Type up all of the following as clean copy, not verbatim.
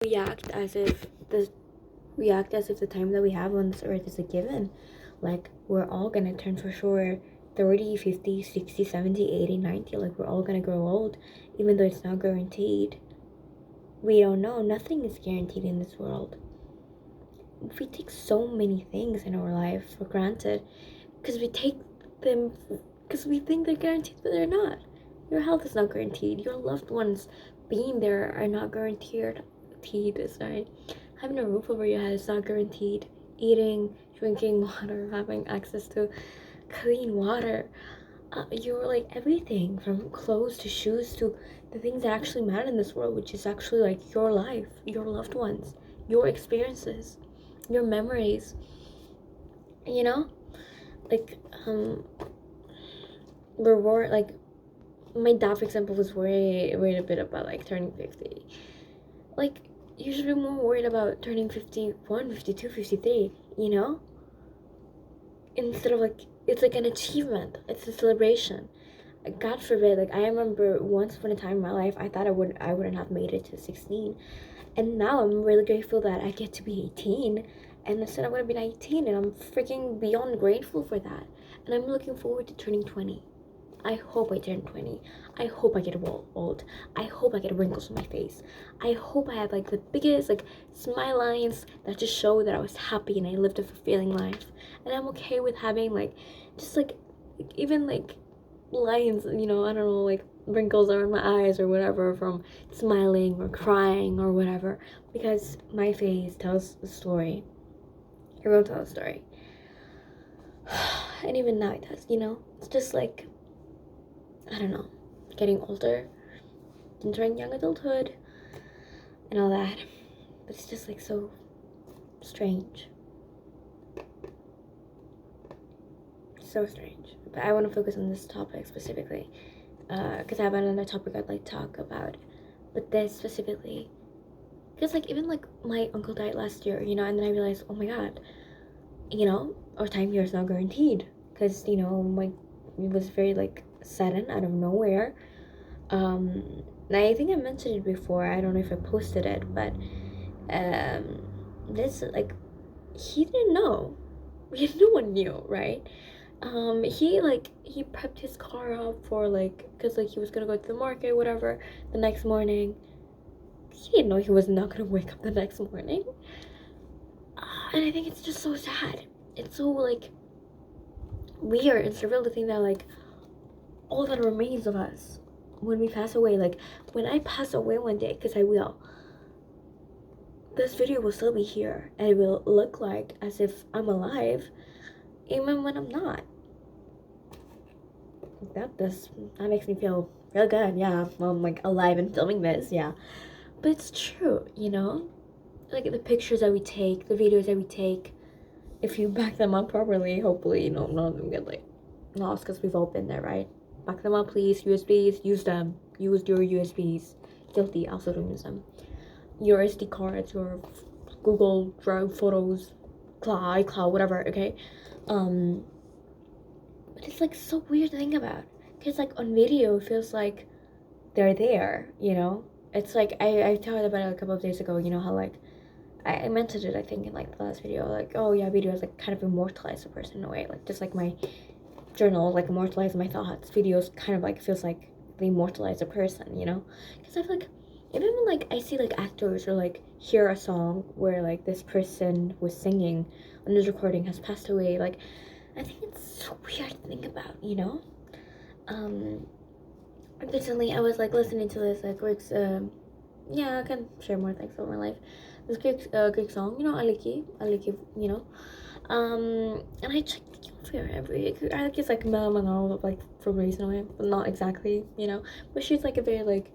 react as if the time that we have on this earth is a given. Like, we're all gonna turn for sure 30, 50, 60, 70, 80, 90. Like, we're all gonna grow old, even though it's not guaranteed. We don't know. Nothing is guaranteed in this world. We take so many things in our life for granted because we take them because we think they're guaranteed, but they're not. Your health is not guaranteed. Your loved ones being there are not guaranteed. Sorry. Having a roof over your head is not guaranteed. Eating, drinking water, having access to clean water. You're like everything from clothes to shoes to the things that actually matter in this world, which is actually like your life, your loved ones, your experiences, your memories. You know, like we're like my dad, for example, was worried a bit about like turning 50. Like, you should be more worried about turning 51, 52, 53, you know? Instead of like, it's like an achievement, it's a celebration. God forbid, like, I remember once upon a time in my life, I thought I wouldn't have made it to 16. And now I'm really grateful that I get to be 18. And instead I'm gonna be 19, and I'm freaking beyond grateful for that. And I'm looking forward to turning 20. I hope I turn 20. I hope I get old. I hope I get wrinkles on my face. I hope I have like the biggest like smile lines that just show that I was happy and I lived a fulfilling life. And I'm okay with having like just like even like lines, you know, I don't know, like wrinkles around my eyes or whatever from smiling or crying or whatever, because my face tells the story. It will tell a story. And even now it does, you know? It's just like, I don't know, getting older, entering young adulthood, and all that. But it's just like so strange. So strange. But I want to focus on this topic specifically, because I have another topic I'd like to talk about. But this specifically, because like even like my uncle died last year, you know, and then I realized, oh my god, you know, our time here is not guaranteed. Because, you know, it was very like sudden out of nowhere. I think I mentioned it before. I don't know if I posted it, but this like he didn't know. No one knew, right? He prepped his car up for like, cause like he was gonna go to the market, whatever, the next morning. He didn't know he was not gonna wake up the next morning, and I think it's just so sad. It's so like weird and surreal to think that like all that remains of us when we pass away, like when I pass away one day, because I will, this video will still be here and it will look like as if I'm alive even when I'm not. That makes me feel real good. Yeah, I'm like alive and filming this. Yeah, but it's true, you know, like the pictures that we take, the videos that we take, if you back them up properly, hopefully, you know, none of them get like lost, because we've all been there, right? Back them up, please. USBs, use them. Use your USBs. Guilty, also don't use them. Your SD cards, your Google Drive photos, iCloud, whatever, okay? But it's like so weird to think about. Because like on video, it feels like they're there, you know? It's like, I talked about it a couple of days ago, you know, how like, I mentioned it, I think, in like the last video, like, oh yeah, videos like kind of immortalize a person in a way, like just like my journal like immortalize my thoughts. Videos kind of like feels like they immortalize a person, you know? Because I feel like even when like I see like actors or like hear a song where like this person was singing on this recording has passed away, like I think it's so weird to think about, you know? Um Recently I was like listening to this like Greek yeah, I can share more things about my life. This Greek song, you know, Aliki, you know. And I checked the for every. I think it's like Mel like from recently, but not exactly, you know. But she's like a very like,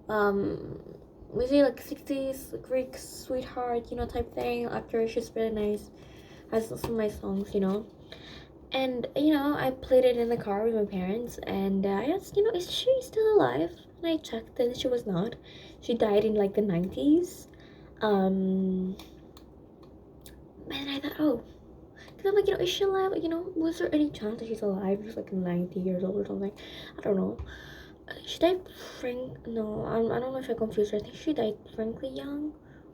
um, we say like 60s Greek sweetheart, you know, type thing. Actor, she's really nice. Has some of my songs, you know. And you know, I played it in the car with my parents, and I asked, you know, is she still alive? And I checked, and she was not. She died in like the 90s. Um, and I thought, oh, because I'm like, you know, is she alive? Like, you know, was there any chance that she's alive? She's like 90 years old or something. I don't know. She died no, I don't know if I confused her. I think she died frankly young.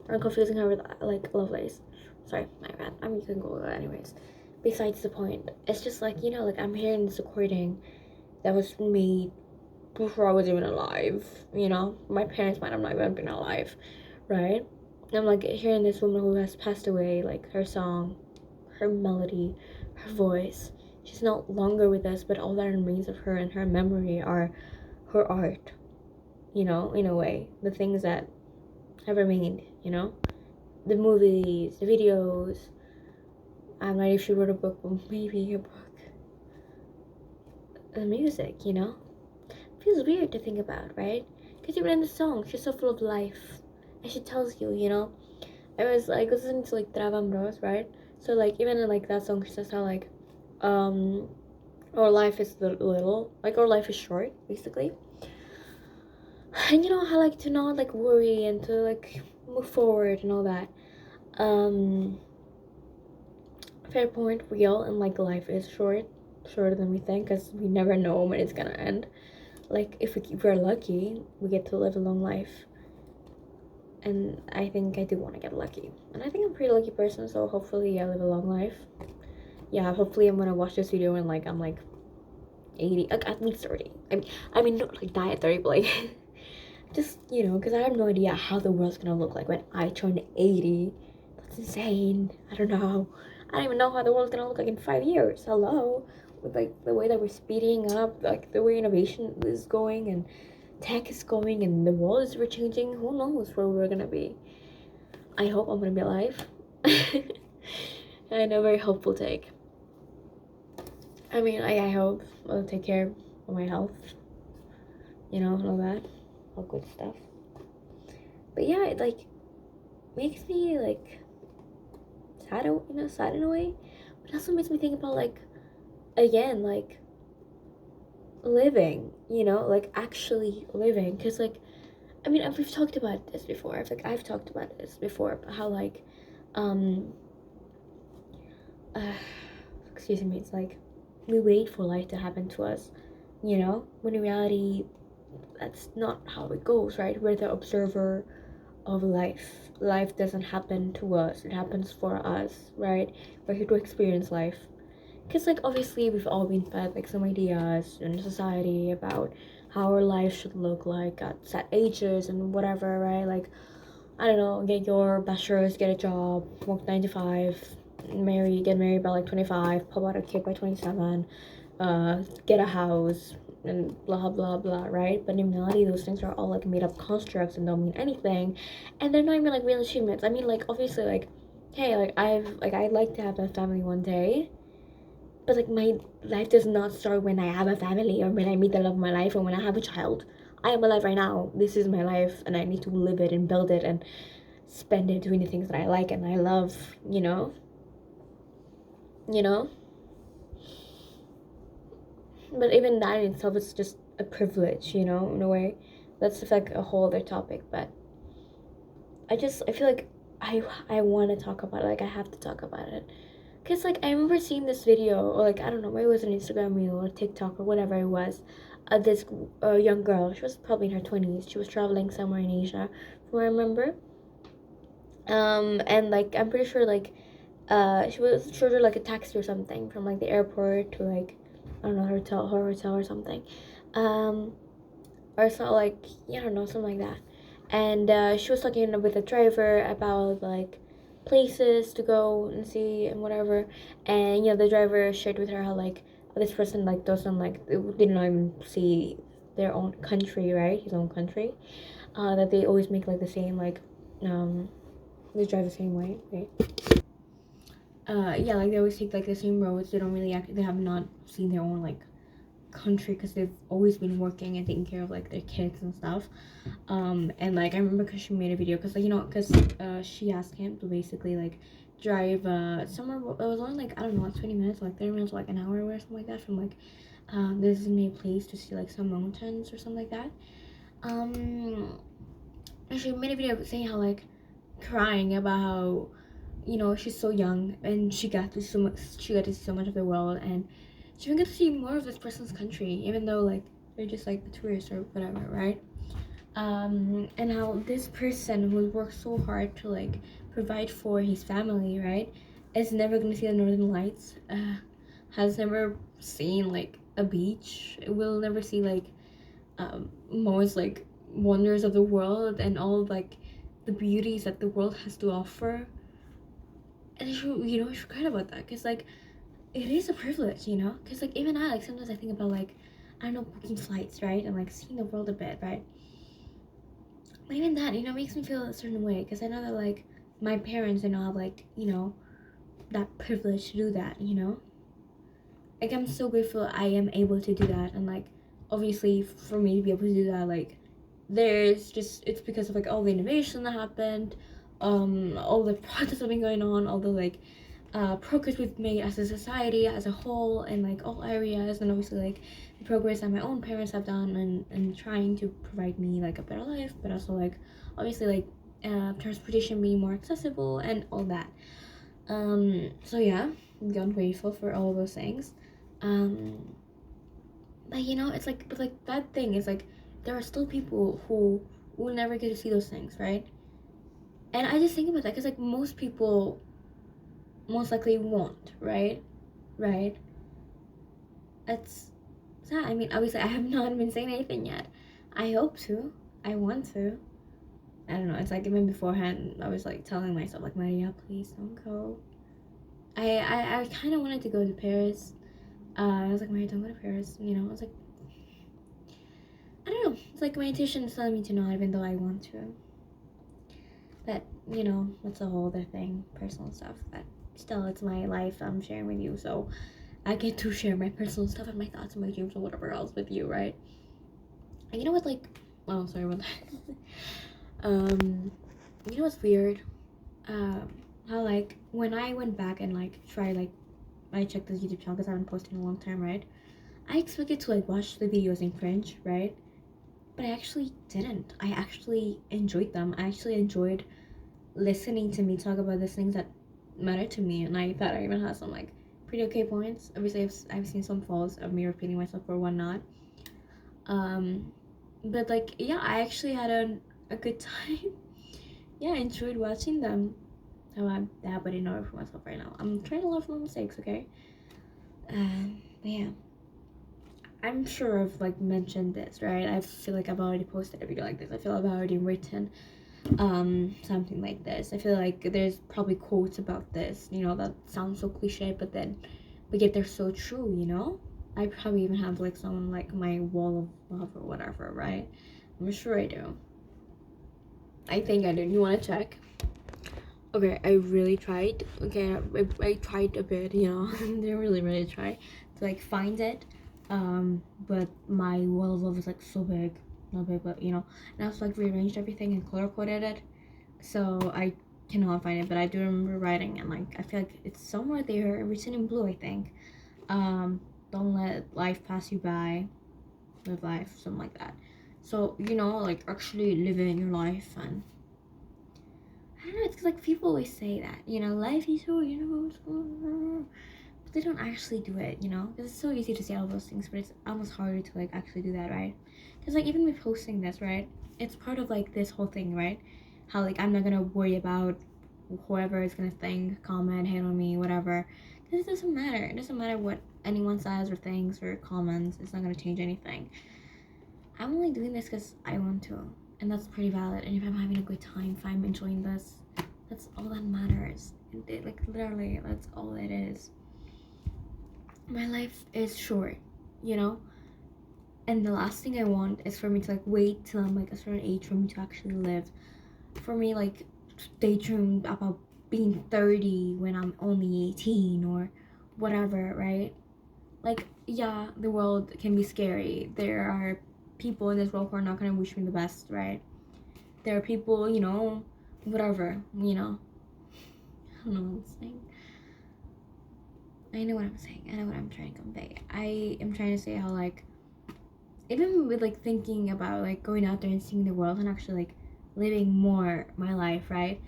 I'm confusing her with like Lovelace. Sorry, my bad. I'm using Google anyways. Besides the point, it's just like, you know, like I'm hearing this recording that was made before I was even alive. You know, my parents might have not even been alive, right? And I'm like hearing this woman who has passed away, like her song, her melody, her voice. She's no longer with us, but all that remains of her and her memory are her art. You know, in a way, the things that have remained. You know, the movies, the videos. I'm not if she wrote a book, but maybe a book. The music, you know, feels weird to think about, right? Because even in the song, she's so full of life, and she tells you, you know. I was like listening to like Travam Bros, right? So like even in like that song, she says how like, um, our life is little, like our life is short, basically. And you know how like to not like worry and to like move forward and all that. Um, fair point, real, and like life is shorter than we think, because we never know when it's gonna end. Like if we're lucky, we get to live a long life, and I think I do want to get lucky, and I think I'm a pretty lucky person, so hopefully I live a long life. Yeah, hopefully I'm gonna watch this video and like I'm like 80, like at least 30. I mean not like die at 30, but like just, you know, because I have no idea how the world's gonna look like when I turn 80. That's insane. I don't know. I don't even know how the world's gonna look like in 5 years. Hello. With like the way that we're speeding up, like the way innovation is going and tech is going and the world is changing. Who knows where we're gonna be? I hope I'm gonna be alive. I know, very hopeful take. I mean, I hope I'll take care of my health, you know, and all that, all good stuff. But yeah, it like makes me like sad, you know, sad in a way, but it also makes me think about like, again, like living, you know, like actually living, because like, I mean, we've talked about this before. I've talked about this before, about how like, um, uh, excuse me, it's like we wait for life to happen to us, you know, when in reality that's not how it goes, right? We're the observer of life. Life doesn't happen to us, it happens for us, right? We're here to experience life. Because like obviously we've all been fed like some ideas in society about how our life should look like at set ages and whatever, right? Like, I don't know, get your bachelor's, get a job, work 9 to 5, get married by like 25, pop out a kid by 27, get a house, and blah blah blah, right? But in reality, those things are all like made up constructs and don't mean anything, and they're not even like real achievements. I mean, like obviously, like, hey, like I'd like to have a family one day, but like my life does not start when I have a family or when I meet the love of my life or when I have a child. I am alive right now. This is my life, and I need to live it and build it and spend it doing the things that I like and I love. You know. You know. But even that in itself is just a privilege, you know, in a way. That's like a whole other topic, but I feel like I want to talk about it. Like I have to talk about it. Cause like I remember seeing this video, or like I don't know, maybe it was an Instagram reel or TikTok or whatever it was. This young girl, she was probably in her 20s. She was traveling somewhere in Asia, from what I remember. And like I'm pretty sure like, she was showed her like a taxi or something from like the airport to like, I don't know, her hotel or something, or so like, yeah, I don't know, something like that. And she was talking with the driver about like places to go and see and whatever. And you know, the driver shared with her how like this person like doesn't like, didn't even see their own country, right? His own country. That they always make like the same like, they drive the same way, right? Yeah, like they always take like the same roads. They don't really they have not seen their own like country, because they've always been working and taking care of like their kids and stuff. And like I remember, because she made a video, because like, you know, because she asked him to basically like drive somewhere. It was only like, I don't know, like 20 minutes, like 30 minutes, like an hour or something like that, from like this is a place to see like some mountains or something like that. And she made a video saying how like crying about how, you know, she's so young and she got to see so much of the world, and she didn't get to see more of this person's country, even though like they're just like a tourist or whatever, right? And how this person who worked so hard to like provide for his family, right, is never gonna see the northern lights, has never seen like a beach, will never see like most like wonders of the world and all like the beauties that the world has to offer. And you should cry about that, because like it is a privilege, because like even I, like sometimes I think about like, I don't know, booking flights, right, and like seeing the world a bit, right. But even that, makes me feel a certain way, because I know that like my parents don't have like, that privilege to do that, like I'm so grateful I am able to do that. And like obviously for me to be able to do that, like it's because of like all the innovation that happened, all the projects that have been going on, all the like progress we've made as a society as a whole in like all areas, and obviously like the progress that my own parents have done and trying to provide me like a better life, but also like obviously like transportation being more accessible and all that. So yeah, I'm grateful for all those things. um but it's like, but like that thing is like there are still people who will never get to see those things, right? And I just think about that because like most people most likely won't, right. That's sad. I mean, obviously I have not been saying anything yet. I hope to. I want to. I don't know, it's like even beforehand I was like telling myself like, Maria, please don't go. I kind of wanted to go to Paris. I was like, Maria, don't go to Paris, I was like, I don't know, it's like my intuition is telling me to not, even though I want to. But that's a whole other thing, personal stuff. But still, it's my life I'm sharing with you, so I get to share my personal stuff and my thoughts and my dreams and whatever else with you, right? And you know what, like, oh, sorry about that. You know what's weird? How like when I went back and like tried like I checked this YouTube channel because I haven't posted in a long time, right? I expected to like watch the videos in French, right? But I actually didn't. I actually enjoyed them. I actually enjoyed listening to me talk about the things that matter to me, and I thought I even had some like pretty okay points. Obviously, I've seen some faults of me repeating myself or whatnot. Um, but like yeah, I actually had a good time. Yeah, I enjoyed watching them. Oh, I'm that in order for myself right now. I'm trying to learn from my mistakes, okay? But yeah, I'm sure I've like mentioned this, right? I feel like I've already posted a video like this. I feel I've already written something like this. I feel like there's probably quotes about this, that sounds so cliche, but yet they're so true, I probably even have like someone like my wall of love or whatever, right? I'm sure I do. I think I do. You want to check? Okay, I really tried. Okay, I tried a bit, didn't really try to like find it. But my wall of love is like so big, not big, but and I also like rearranged everything and color coded it, so I cannot find it. But I do remember writing, and like I feel like it's somewhere there, written in blue, I think. Um, don't let life pass you by. Live life, something like that. So like actually living your life. And I don't know, it's like people always say that, life is short, but they don't actually do it, because it's so easy to say all those things, but it's almost harder to like actually do that, right? Because like even me posting this, right, it's part of like this whole thing, right? How like I'm not gonna worry about whoever is gonna think, comment, hate on me, whatever, because it doesn't matter. It doesn't matter what anyone says or thinks or comments. It's not gonna change anything. I'm only doing this because I want to, and that's pretty valid. And if I'm having a good time, if I'm enjoying this, that's all that matters. Like literally, that's all it is. My life is short, you know, and the last thing I want is for me to like wait till I'm like a certain age for me to actually live. For me, like daydream about being 30 when I'm only 18 or whatever, right? Like yeah, the world can be scary. There are people in this world who are not gonna wish me the best, right? There are people, whatever, I don't know what I'm saying. I know what I'm saying. I know what I'm trying to convey. I am trying to say how like even with like thinking about like going out there and seeing the world and actually like living more my life, right?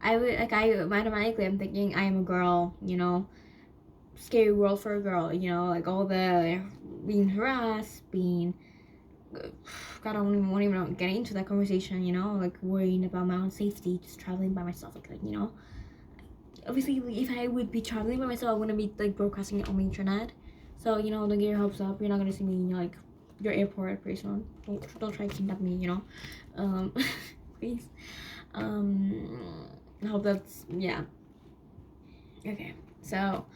I automatically I'm thinking I am a girl, scary world for a girl, like all the being harassed, being God, I won't even get into that conversation, you know, like worrying about my own safety, just traveling by myself, like you know. Obviously, if I would be traveling by myself, I wouldn't be like broadcasting it on the internet. So, you know, don't get your hopes up. You're not gonna see me in like your airport pretty soon. Don't try to kidnap me, you know. Please. I hope that's, yeah. Okay, so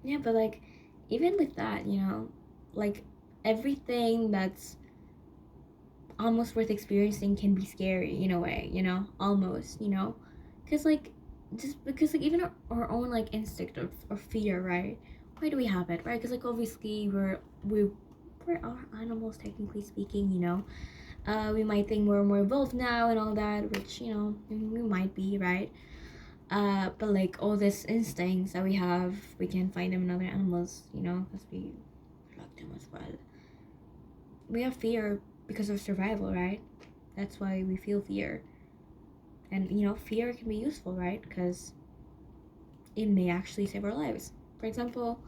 yeah, but like even with that, you know, like everything that's almost worth experiencing can be scary in a way, you know, almost, you know, because like just because like even our own like instinct or fear, right? Why do we have it, right? Because like obviously we're our animals technically speaking, you know. We might think we're more evolved now and all that, which you know we might be, right? But like all these instincts that we have, we can find them in other animals, you know, because we love them as well. We have fear because of survival, right? That's why we feel fear. And you know, fear can be useful, right? Because it may actually save our lives. For example,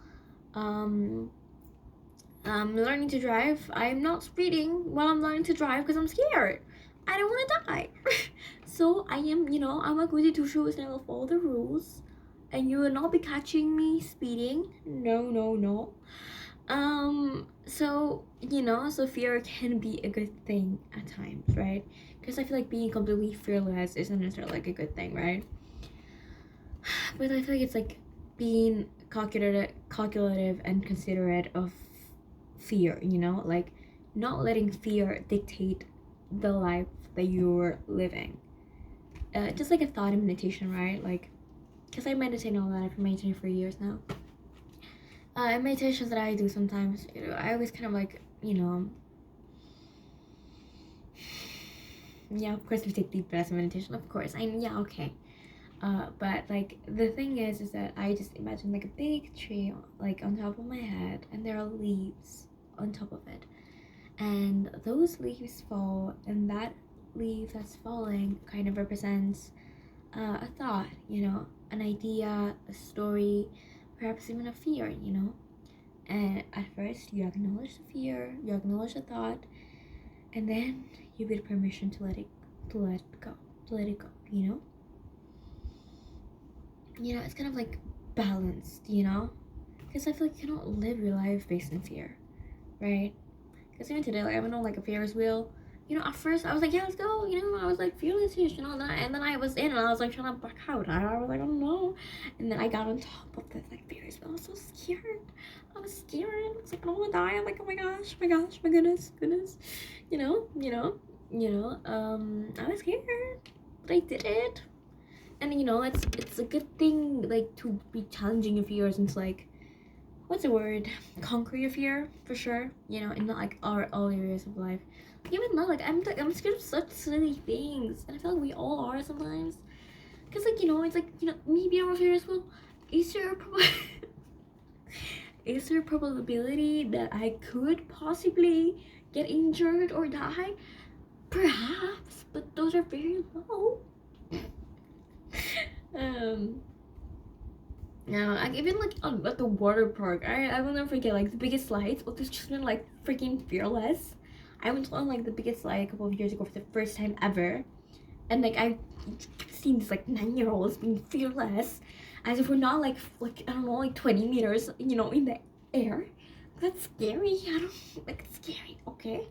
I'm learning to drive. I'm not speeding while I'm learning to drive because I'm scared. I don't want to die. So I am, you know, I'm a goody two shoes and I will follow the rules. And you will not be catching me speeding. No, no, no. So you know, so fear can be a good thing at times, right? Because I feel like being completely fearless isn't necessarily like a good thing, right? But I feel like it's like being calculative and considerate of fear, you know, like not letting fear dictate the life that you're living. Just like a thought in meditation, right? Like, because I meditate and all that, I've been meditating for years now. In meditations that I do sometimes, you know, I always kind of like, you know, yeah, of course we take deep breaths in meditation, of course. Yeah, okay. But like the thing is that I just imagine like a big tree like on top of my head, and there are leaves on top of it, and those leaves fall, and that leaf that's falling kind of represents a thought, you know, an idea, a story, perhaps even a fear, you know. And at first you acknowledge the fear, you acknowledge the thought, and then you get permission to let it go, you know. You know, it's kind of like balanced, you know, because I feel like you cannot live your life based in fear, right? Because even today, like I went on like a Ferris wheel. You know, at first I was like, yeah, let's go. You know, I was like fearless-ish, you know. And then I was in, and I was like trying to back out. I was like, oh no. And then I got on top of this like Ferris wheel. I was so scared. I was scared. I was like, I don't want to die. I'm like, oh my gosh, my goodness. You know. I was scared, but I did it. And you know, it's a good thing like to be challenging your fears and to like, what's the word, conquer your fear for sure, you know, in not like all areas of life. Even now, like I'm scared of such silly things, and I feel like we all are sometimes, because like, you know, it's like, you know, me being on Ferris wheel, is there a is there a probability that I could possibly get injured or die? Perhaps, but those are very low. No, like even like at the water park, I will never forget like the biggest slides. All these children like freaking fearless. I went on like the biggest slide a couple of years ago for the first time ever, and like I seen these like 9-year-olds being fearless, as if we're not like I don't know, like 20 meters, you know, in the air. That's scary. I don't like, it's scary. Okay.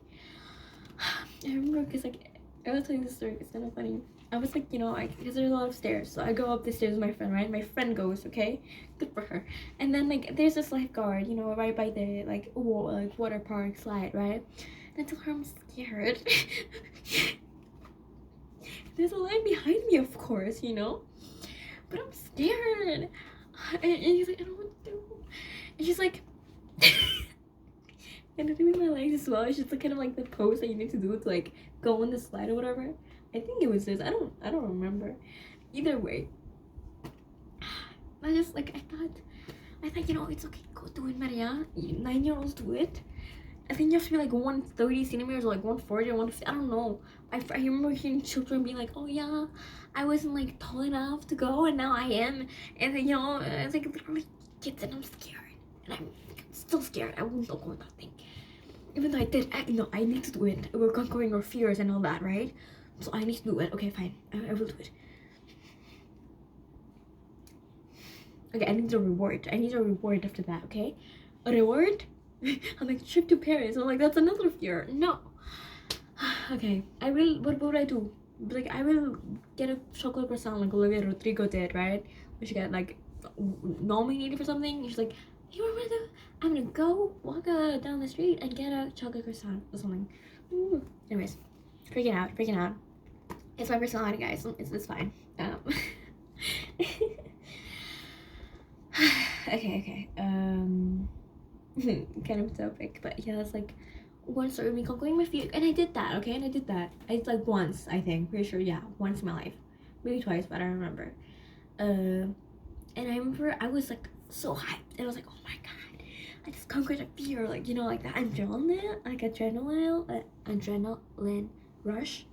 I remember because like I was telling this story. It's kind of funny. I was like, you know, because there's a lot of stairs, so I go up the stairs with my friend, right? My friend goes, okay, good for her. And then like there's this lifeguard, you know, right by the like water park slide, right? And I told her I'm scared. There's a line behind me, of course, you know, but I'm scared. And he's like, I don't know what to do. And she's like, and I'm doing my legs as well. It's just like kind of like the pose that you need to do to like go on the slide or whatever. I think it was this. I don't remember. Either way, I just like I thought, you know, it's okay, go do it, Maria. 9-year-olds do it. I think you have to be like 130 centimeters or like 140 or 150. I don't know. I remember hearing children being like, oh yeah, I wasn't like tall enough to go and now I am. And then, you know, it's like literally kids, and I'm scared. And I'm Still scared. I won't go with that thing. Even though I need to do it. We're conquering our fears and all that, right? So I need to do it. Okay, fine. I will do it. Okay, I need a reward. I need a reward after that, okay? A reward? I'm like, trip to Paris. I'm like, that's another fear. No. Okay, I will. What would I do? Like, I will get a chocolate croissant like Olivia Rodrigo did, right? When she got like nominated for something. She's like, you know what I'm gonna do? I'm gonna go walk down the street and get a chocolate croissant or something. Anyways, freaking out. It's my personality, guys. It's fine. Okay. Kind of topic, but yeah, it's like one story of me conquering my fear, and I did that. Okay, and I did that. I did like once, I think, pretty sure. Yeah, once in my life, maybe twice, but I don't remember. And I remember I was like so hyped, and I was like, oh my god, I just conquered a fear, like like that adrenaline rush.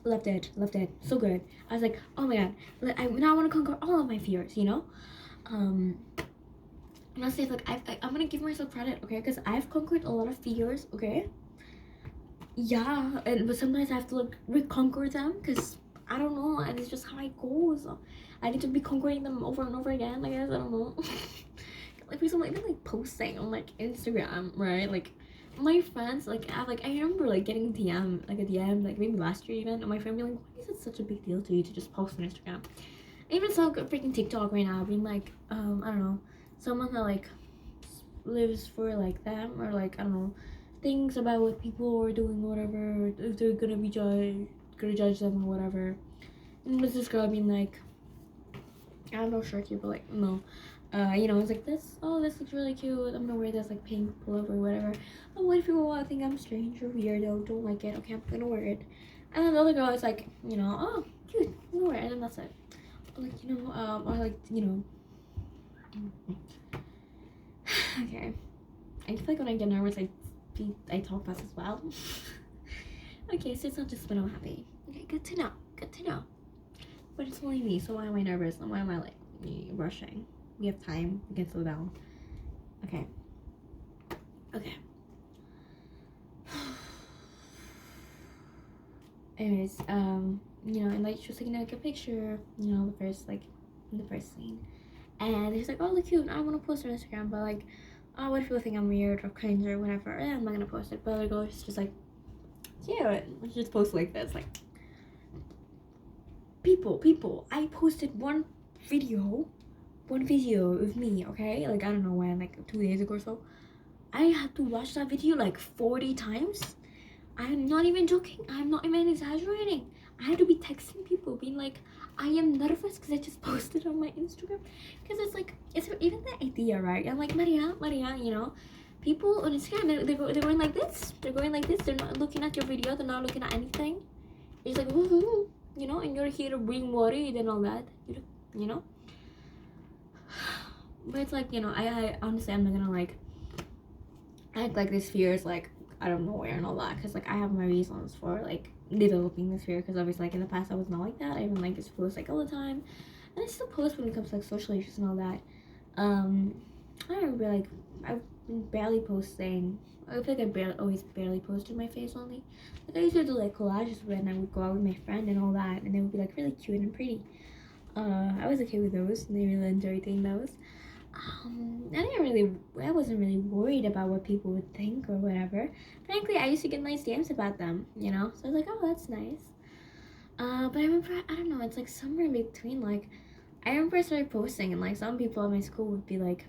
Loved it, so good. I was like, oh my god, I now want to conquer all of my fears, Honestly, like I'm gonna give myself credit, okay? Because I've conquered a lot of fears, okay? Yeah, but sometimes I have to like reconquer them because I don't know, and it's just how it goes. I need to be conquering them over and over again. I guess I don't know. Like recently, I've been like posting on like Instagram, right? Like my friends, like I remember like getting a DM like maybe last year even, and my friend being like, "Why is it such a big deal to you to just post on Instagram?" I even saw freaking TikTok right now being like, I don't know, someone that like lives for like them, or like I don't know, things about what people are doing, whatever, or if they're gonna judge them or whatever. And with this girl being like, I don't know, shirty, but like no, it's like this. Oh, this looks really cute. I'm gonna wear this like pink pullover or whatever. Oh, what if people think I'm strange or weird? Don't like it. Okay, I'm gonna wear it. And then the other girl is like, oh, cute, I'm gonna wear it, and then that's it. Like or like okay. I feel like when I get nervous, I talk fast as well. Okay, so it's not just when I'm happy. Okay, good to know. But it's only me, so why am I nervous? And why am I like rushing? We have time. We can slow down. Okay. Anyways, and like she was taking like a picture, the first scene. And he's like, oh, look cute. I want to post it on Instagram, but like, oh, what if people think I'm weird or cringe or whatever? Yeah, I'm not gonna post it. But the girl is just like, cute. Let's just post like this. Like, people. I posted one video of me. Okay, like I don't know when, like 2 days ago or so. I had to watch that video like 40 times. I'm not even joking. I'm not even exaggerating. I had to be texting people, being like, I am nervous because I just posted on my Instagram. Because it's even the idea, right? I'm like, Maria, people on Instagram, they're going like this. They're going like this. They're not looking at your video. They're not looking at anything. It's like, woohoo, and you're here to bring worried and all that, But it's like, I honestly, I'm not gonna like act like this fear is like I don't know where and all that, because like I have my reasons for like developing this fear, because obviously like in the past I was not like that. I even like just post like all the time, and I still post when it comes to like social issues and all that. I remember like I've been barely posting. I feel like always barely posted my face only. Like I used to do like collages when I would go out with my friend and all that, and they would be like really cute and pretty. I was okay with those, and I really enjoyed doing those. I wasn't really worried about what people would think or whatever. Frankly, I used to get nice DMs about them, So I was like, oh, that's nice. But I remember, I don't know, it's like somewhere in between, like, I remember I started posting, and like some people at my school would be like,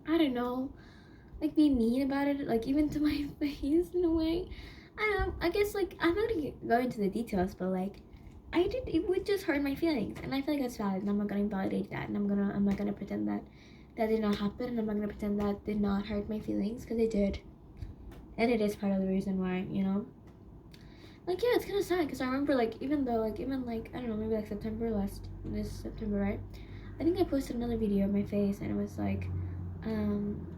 I don't know, like be mean about it, like even to my face in a way. I don't know, I guess like, I'm not gonna go into the details, but like, it would just hurt my feelings, and I feel like that's valid, and I'm not gonna validate that, and I'm not gonna pretend that did not happen, and I'm not gonna pretend that did not hurt my feelings, because it did, and it is part of the reason why, like, yeah, it's kind of sad, because I remember like even I don't know, maybe like this September, right? I think I posted another video of my face, and it was like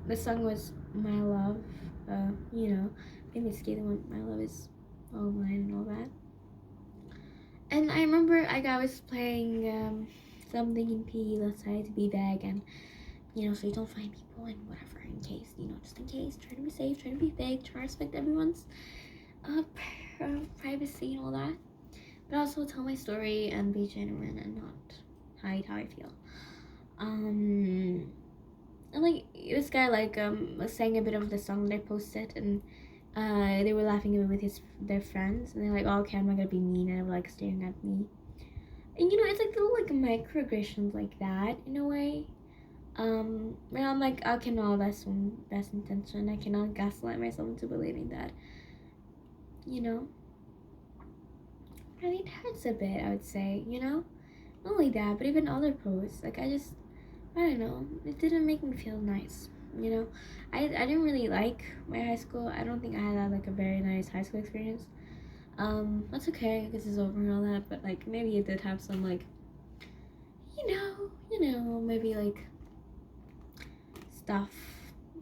the song was My Love, maybe it's the one, My Love Is All Mine and all that. And I remember I was playing something in PE, let's say, to be vague, and you know, so you don't find people and whatever, in case, you know, just in case. Try to be safe, try to be fake, try to respect everyone's uh, privacy and all that. But also tell my story and be genuine and not hide how I feel. And like this guy was saying a bit of the song that I posted, and they were laughing at me with their friends, and they're like, oh, okay, I'm not gonna be mean, and they were like staring at me. And you know, it's like little like microaggressions like that in a way. And I'm like, okay, no, that's best intention. I cannot gaslight myself into believing that, you know. And it hurts a bit, I would say, you know. Not only that, but even other posts, like I don't know, it didn't make me feel nice, you know. I didn't really like my high school. I don't think I had like a very nice high school experience. That's okay because it's over and all that, but like maybe it did have some like, maybe like stuff,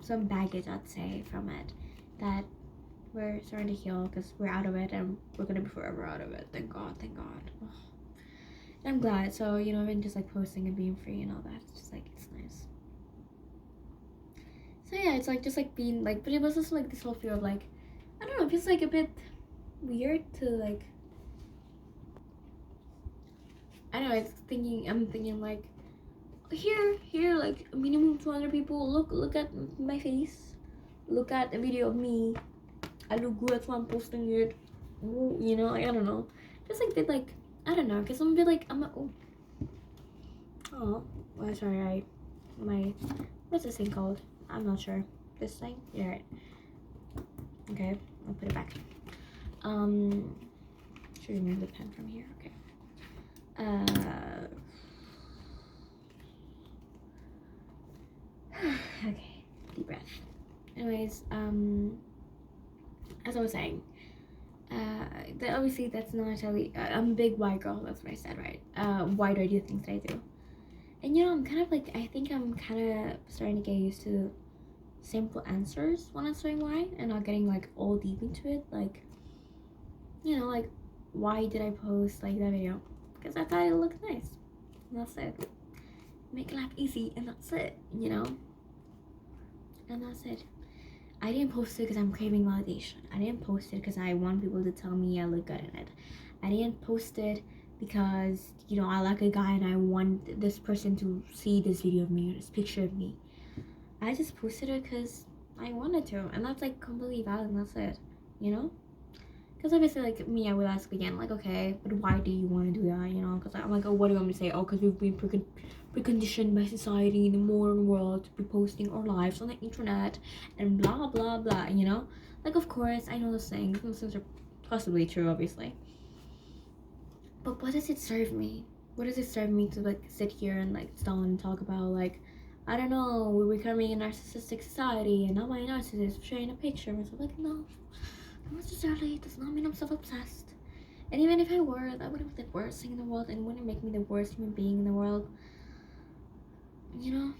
some baggage, I'd say, from it that we're starting to heal because we're out of it and we're gonna be forever out of it. Thank God, thank God. Ugh. And I'm glad. So, you know, even just like posting and being free and all that, it's just like, it's nice. So yeah, it's like just like being like, but it was also like this whole fear of like, I don't know, it feels like a bit weird to like, I don't know, I'm thinking like, here, like a minimum 200 people, look at my face, look at a video of me, I look good, that's why I'm posting it, you know, like, I don't know, just like, bit like, I don't know, because I'm a bit like, oh, sorry, what's this thing called? I'm not sure. This thing? Yeah, right. Okay, I'll put it back. Should remove the pen from here. Okay. Okay, deep breath. Anyways, as I was saying, obviously that's not necessarily. I'm a big white girl. That's what I said, right? Why do I do things that I do? And you know, I'm kind of like, I think I'm kind of starting to get used to simple answers when answering why, and not getting like all deep into it. Like, you know, like, why did I post like that video? Because I thought it looked nice. And that's it. Make life easy, and that's it. You know. And that's it. I didn't post it because I'm craving validation. I didn't post it because I want people to tell me I look good in it. I didn't post it because, you know, I like a guy and I want this person to see this video of me or this picture of me. I just posted it because I wanted to, and that's like completely valid, and that's it, you know? Because obviously, like me, I would ask again, like, okay, but why do you want to do that, you know? Because I'm like, oh, what do you want me to say? Oh, because we've been preconditioned by society in the modern world to be posting our lives on the internet and blah, blah, blah, you know? Like, of course, I know those things are possibly true, obviously. But what does it serve me? What does it serve me to, like, sit here and, like, stall and talk about, like, I don't know, we're becoming a narcissistic society, and now my narcissist sharing a picture, and so, like, no. Not necessarily, it does not mean I'm self-obsessed. And even if I were, that wouldn't be the worst thing in the world, and wouldn't make me the worst human being in the world. You know?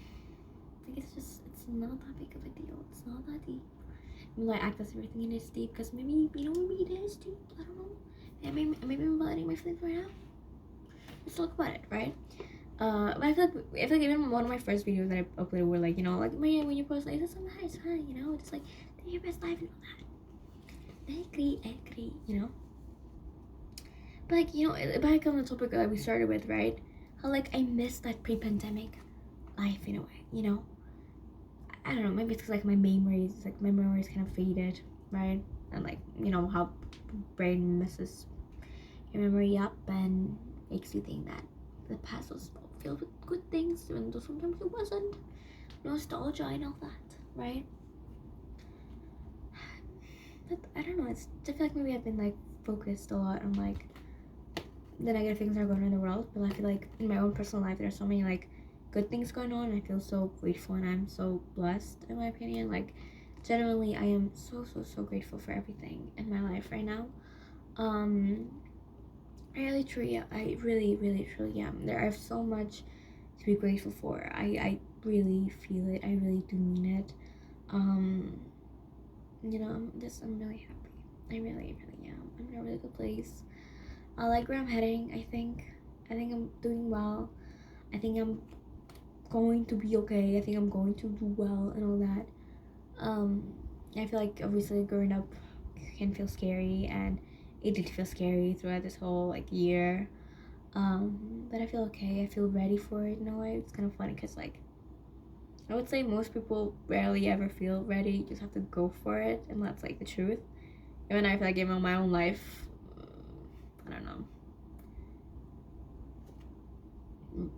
Like, it's not that big of a deal. It's not that deep. I mean, I act as everything is deep, because maybe, maybe it is deep. I don't know. Maybe I'm validating my feelings right now. Let's talk about it, right? But I feel like even one of my first videos that I uploaded were like, you know, like, Maria, when you post, like, this is nice, huh? You know, it's like, live your best life and all that. I agree, you know? But like, you know, back on the topic that we started with, right? How like I miss that pre-pandemic life in a way, you know? I don't know, maybe it's 'cause like my memories kind of faded, right? And like, you know, how brain messes your memory up and makes you think that the past was filled with good things, even though sometimes it wasn't. Nostalgia and all that, right? But I don't know, I feel like maybe I've been like focused a lot on like the negative things that are going on in the world, but I feel like in my own personal life there's so many like good things going on. I feel so grateful and I'm so blessed, in my opinion. Like, genuinely, I am so grateful for everything in my life right now. I really truly am. I have so much to be grateful for. I really feel it. I really do mean it. You know, I'm really happy. I really am. I'm in a really good place. I like where I'm heading. I think I'm doing well. I think I'm going to be okay. I think I'm going to do well and all that. I feel like obviously growing up can feel scary, and it did feel scary throughout this whole like year. But I feel okay. I feel ready for it in a way. It's kind of funny because like I would say most people rarely ever feel ready. You just have to go for it, and that's like the truth. Even I feel like even in my own life, I don't know,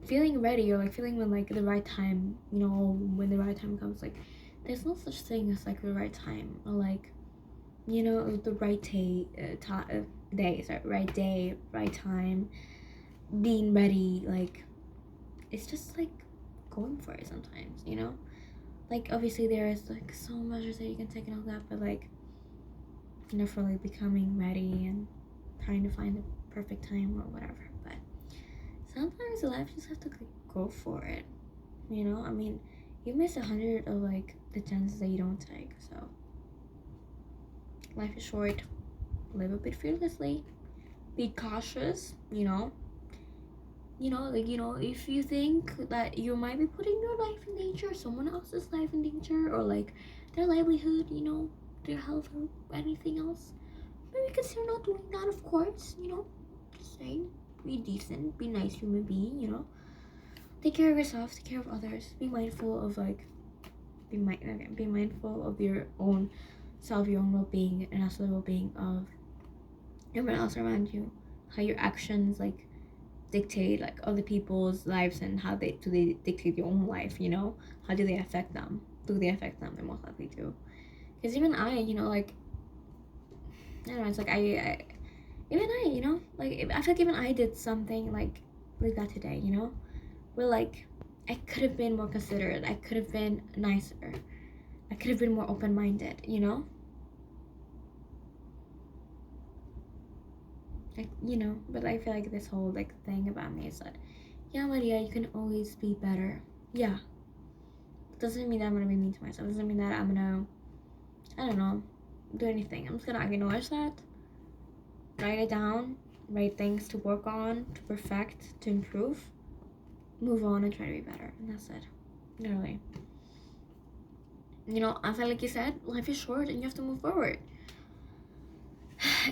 feeling ready or like feeling when like the right time, you know, when the right time comes. Like there's no such thing as like the right time or like, you know, the right right day, right time, being ready. Like it's just like going for it sometimes, you know. Like obviously there is like so much that you can take and all that, but like, you know, for like becoming ready and trying to find the perfect time or whatever. But sometimes in life you just have to like go for it, you know. I mean, you miss 100 of like the chances that you don't take. So life is short. Live a bit fearlessly. Be cautious, you know. Like, you know, if you think that you might be putting your life in danger, someone else's life in danger, or like their livelihood, you know, their health or anything else, maybe consider not doing that, of course, you know. Just saying, be decent, be nice human being, you know. Take care of yourself, take care of others, be mindful of like, be mindful of your own self, your own well-being, and also the well-being of everyone else around you. How your actions like dictate like other people's lives, and how they dictate your own life, you know. How do they affect them? Do they affect them? They most likely do. Because even I, you know, like, I don't know, it's like even I, you know, like I feel like even I did something like that today, you know, where like I could have been more considerate, I could have been nicer, I could have been more open-minded, you know. Like, you know, but I feel like this whole like thing about me is that, yeah, Maria, you can always be better. Yeah, doesn't mean that I'm gonna be mean to myself. Doesn't mean that I'm gonna, I don't know, do anything. I'm just gonna acknowledge that, write it down, write things to work on, to perfect, to improve, move on, and try to be better. And that's it. Literally. You know, I feel like you said, life is short and you have to move forward.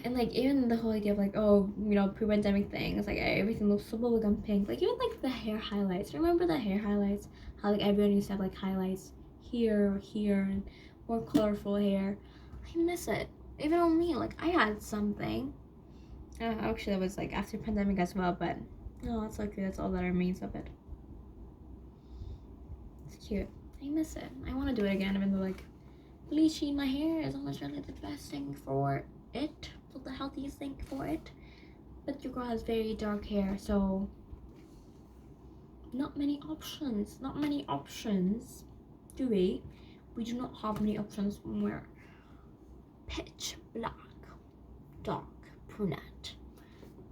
And like even the whole idea of like, oh, you know, pre-pandemic things, like everything looks so bubblegum pink. Like even like the hair highlights. Remember the hair highlights? How like everyone used to have like highlights here or here and more colorful hair. I miss it. Even on me, like I had something. Actually, that was like after pandemic as well, but no, it's okay. That's all that remains of it. It's cute. I miss it. I want to do it again, even though like bleaching my hair is not really the best thing for it, not the healthiest thing for it. But your girl has very dark hair, so not many options. Not many options, do we? We do not have many options when we're pitch black, dark, brunette.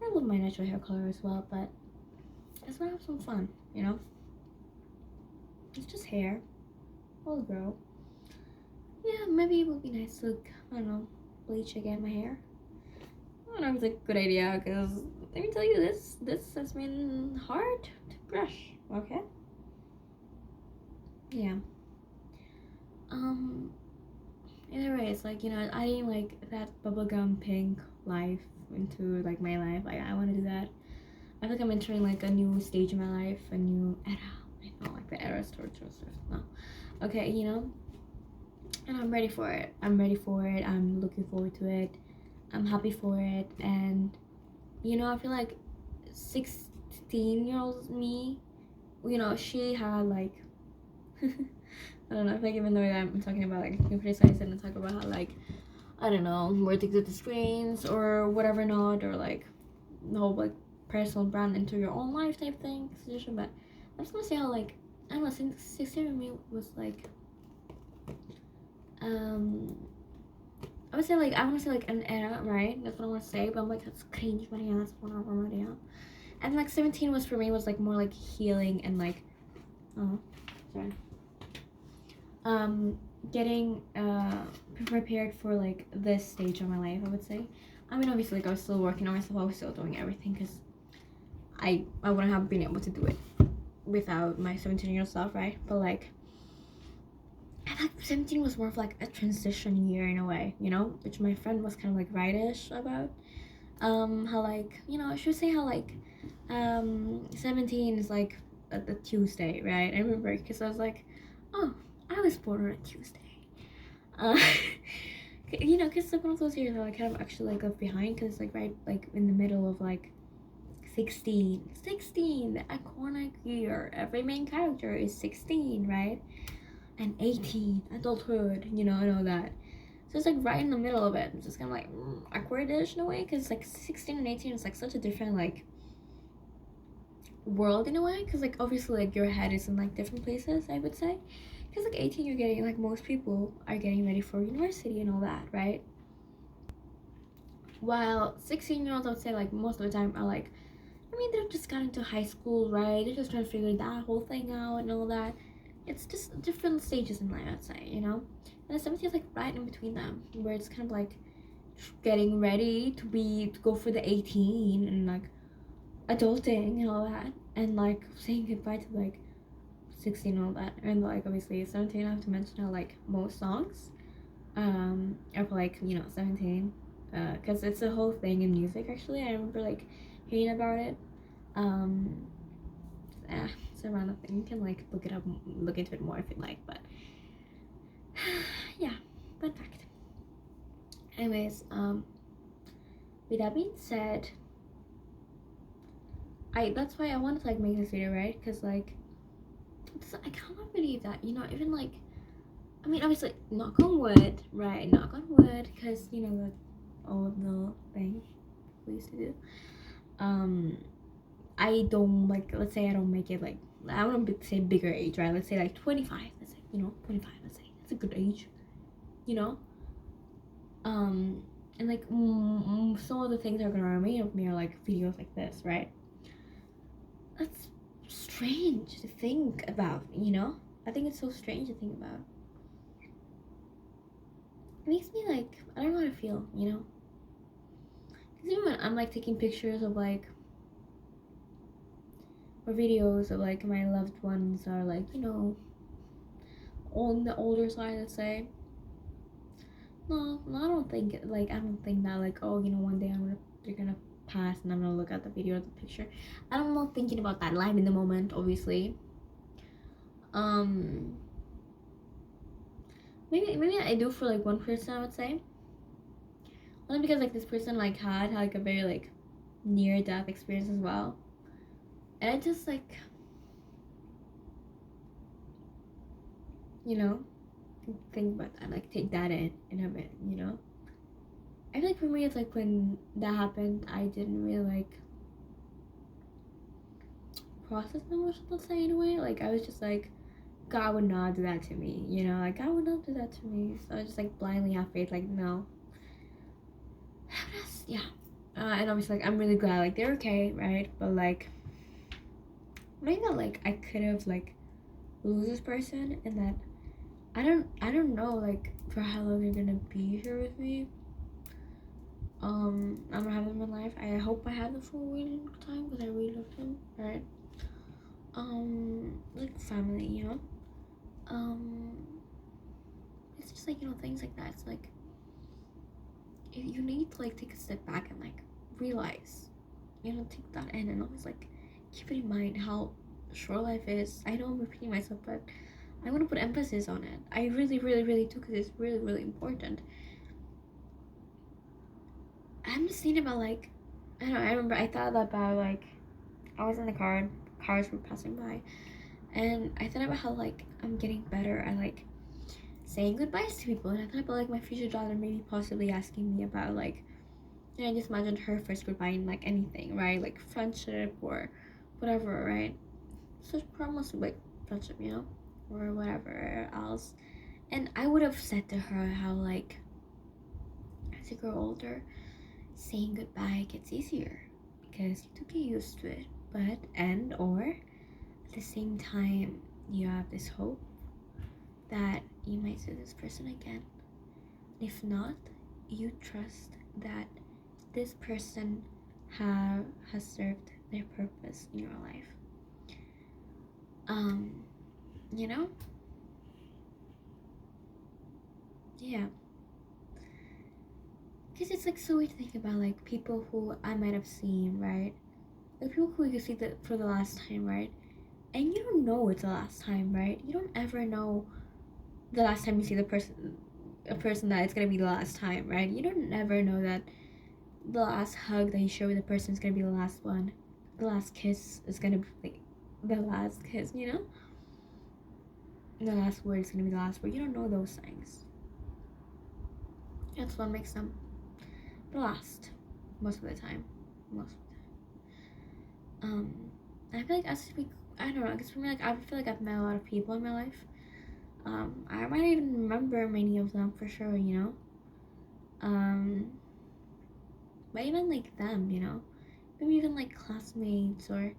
I love my natural hair color as well, but I just want to have some fun, you know? It's just hair. It'll grow. Yeah, maybe it would be nice to, I don't know, bleach again my hair. I don't know if it's a good idea, because let me tell you, this has been hard to brush, okay? Yeah. Either way, it's like, you know, adding like that bubblegum pink life into like my life. Like I want to do that. I feel like I'm entering like a new stage in my life, a new era. I know, like the era starts. No, okay, you know. And I'm ready for it. I'm looking forward to it. I'm happy for it. And you know, I feel like 16-year-old me, you know, she had like I don't know, I think even though I'm talking about like you criticize it and talk about how like, I don't know, we're addicted to screens or whatever not, or like the whole like personal brand into your own life type thing situation. But I'm just gonna say how like, I don't know, since 16 me was like I would say like, I want to say like an era, right? That's what I want to say, but I'm like, that's cringe, Maria, that's what I'm Maria. And like 17 was for me was like more like healing and like, oh sorry, getting prepared for like this stage of my life, I would say. I mean, obviously like I was still working on myself, I was still doing everything, because I wouldn't have been able to do it without my 17-year-old self, right? But like I thought 17 was more of like a transition year in a way, you know, which my friend was kind of like rightish about. How like, you know, she would say how like 17 is like a Tuesday, right? I remember because I was like, oh, I was born on a Tuesday. Uh, you know, because like one of those years I like kind of actually like left behind because like right like in the middle of like 16, the iconic year. Every main character is 16, right? And 18, adulthood, you know, and all that. So it's like right in the middle of it. It's just kind of like awkward-ish in a way, because like 16 and 18 is like such a different like world in a way, because like obviously like your head is in like different places, I would say. Because like 18 you're getting like most people are getting ready for university and all that, right? While 16-year-olds I would say like most of the time are like, I mean, they've just got into high school, right? They're just trying to figure that whole thing out and all that. It's just different stages in life, I'd say, you know? And the 17 is like right in between them, where it's kind of like getting ready to go for the 18 and like adulting and all that, and like saying goodbye to like 16 and all that. And like obviously 17, I have to mention how like most songs are for like, you know, 17, because it's a whole thing in music actually. I remember like hearing about it. It's a random thing. You can like look it up, look into it more if you like, but yeah, fun fact. Anyways, with that being said, that's why I wanted to like make this video, right? Because like I cannot believe that, you know, even like, I mean, obviously knock on wood, right? Knock on wood, because you know the old little thing we used to do. I don't like, let's say I don't make it like, I want to say bigger age, right? Let's say like 25. Let's say, you know, 25. Let's say that's a good age, you know. And like some of the things that are gonna remain of me are like videos like this, right? That's strange to think about, you know. I think it's so strange to think about. It makes me like, I don't know how to feel, you know. Because even when I'm like taking pictures of like, or videos of like my loved ones are like, you know, on the older side, let's say. No, I don't think like, I don't think that like, oh, you know, one day they're gonna pass and I'm gonna look at the video or the picture. I'm not thinking about that live in the moment, obviously. Maybe I do for like one person, I would say. Only because like this person like had like a very like near death experience as well. And I just like, you know, think about that, like take that in a bit, you know. I feel like for me it's like when that happened I didn't really like process my emotions, let's say, in a way. Like I was just like, God would not do that to me, you know, like God would not do that to me. So I just like blindly have faith, like no. Yeah. And obviously like I'm really glad like they're okay, right? But like knowing that like I could have like lose this person and that I don't know like for how long they're gonna be here with me. I'm gonna have them in life. I hope I have them for a really long time because I really love them, right? Like family, you know. It's just like, you know, things like that. It's like if you need to like take a step back and like realize, you know, take that in and always like keep it in mind how short life is. I know I'm repeating myself, but I want to put emphasis on it. I really, really, really do, because it's really, really important. I'm just thinking about like, I don't know, I remember I thought about like, I was in the car, cars were passing by, and I thought about how like I'm getting better at like saying goodbyes to people, and I thought about like my future daughter maybe possibly asking me about like, and I just imagined her first goodbye in like anything, right? Like friendship or whatever, right? So almost like friendship, you know, or whatever else. And I would have said to her how like as you grow older, saying goodbye gets easier because you do get used to it. But or at the same time, you have this hope that you might see this person again. If not, you trust that this person has served their purpose in your life. Um, you know? Yeah. Because it's like so weird to think about like people who I might have seen, right? Like people who you see for the last time, right? And you don't know it's the last time, right? You don't ever know the last time you see a person that it's gonna be the last time, right? You don't ever know that the last hug that you share with a person is gonna be the last one. The last kiss is gonna be like the last kiss, you know? The last word is gonna be the last word. You don't know those things. That's what makes them the last, most of the time. Most of the time. I feel like I don't know. I guess for me, like I feel like I've met a lot of people in my life. I might even remember many of them for sure. You know. But even like them, you know, maybe even like classmates or